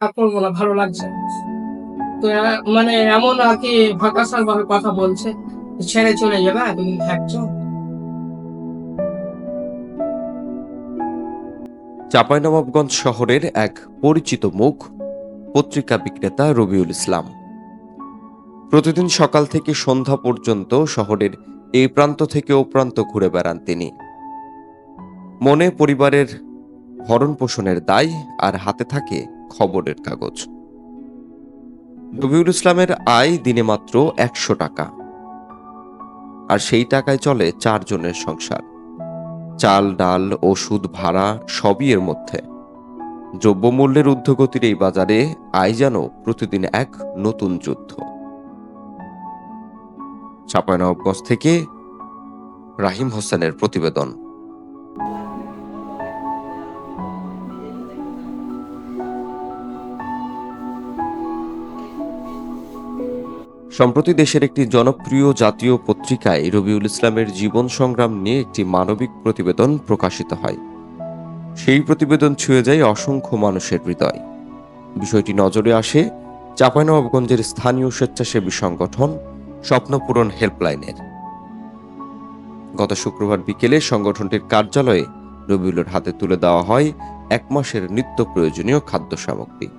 আপনার বলা ভালো লাগছে। তো মানে এমন আর কি হতাশার ভাবে কথা বলছে, ছেড়ে চলে যাবে তুমি ভাবছো। চাঁপাইনবাবগঞ্জ শহরের এক পরিচিত মুখ পত্রিকা বিক্রেতা রবিউল ইসলাম। প্রতিদিন সকাল থেকে সন্ধ্যা পর্যন্ত শহরের এই প্রান্ত থেকে ও প্রান্ত ঘুরে বেড়ান তিনি। মনে পরিবারের ভরণ পোষণের দায়, আর হাতে থাকে খবরের কাগজ। রবিউল ইসলামের আয় দিনে মাত্র ১০০ টাকা, আর সেই টাকায় চলে ৪ জনের সংসার। চাল, ডাল, ওষুধ, ভাড়া সবই এর মধ্যে। দ্রব্যমূল্যের ঊর্ধ্বগতির এই বাজারে আয় যেন প্রতিদিন এক নতুন যুদ্ধ। চাঁপাইনবাবগঞ্জ থেকে রাহিম হোসেনের প্রতিবেদন। সম্প্রতি দেশের একটি জনপ্রিয় জাতীয় পত্রিকায় রবিউল ইসলামের জীবন সংগ্রাম নিয়ে একটি মানবিক প্রতিবেদন প্রকাশিত হয়। সেই প্রতিবেদন ছুঁয়ে যায় অসংখ্য মানুষের হৃদয়। বিষয়টি নজরে আসে চাঁপাইনবাবগঞ্জের স্থানীয় স্বেচ্ছাসেবী সংগঠন স্বপ্নপূরণ হেল্পলাইনের। গত শুক্রবার বিকেলে সংগঠনটির কার্যালয়ে রবিউলের হাতে তুলে দেওয়া হয় ১ মাসের নিত্য প্রয়োজনীয় খাদ্য সামগ্রী।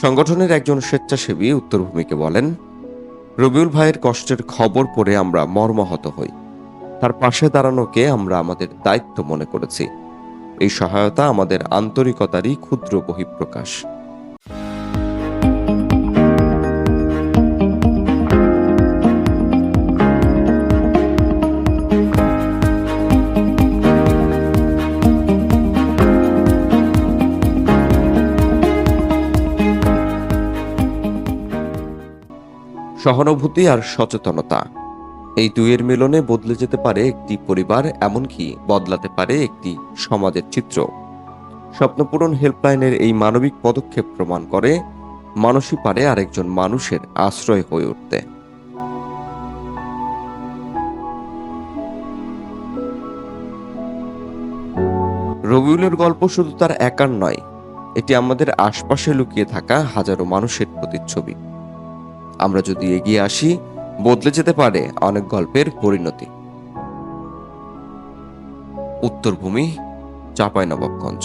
সংগঠনের একজন স্বেচ্ছাসেবী উত্তরভূমিকে বলেন, রবিউল ভাইয়ের কষ্টের খবর পড়ে আমরা মর্মাহত হই। তার পাশে দাঁড়ানোকে আমরা আমাদের দায়িত্ব মনে করেছি। এই সহায়তা আমাদের আন্তরিকতারই ক্ষুদ্র বহিঃপ্রকাশ। সহানুভূতি আর সচেতনতা, এই দুইয়ের মিলনে বদলে যেতে পারে একটি পরিবার, এমনকি বদলাতে পারে একটি সমাজের চিত্র। স্বপ্নপূরণ হেল্পলাইনের এই মানবিক পদক্ষেপ প্রমাণ করে মানুষই পারে আরেকজন মানুষের আশ্রয় হয়ে উঠতে। রবিউলের গল্প শুধু তার একার নয়, এটি আমাদের আশপাশে লুকিয়ে থাকা হাজারো মানুষের প্রতিচ্ছবি। আমরা যদি এগিয়ে আসি, বদলে যেতে পারে অনেক গল্পের পরিণতি। উত্তরভূমি, চাঁপাইনবাবগঞ্জ।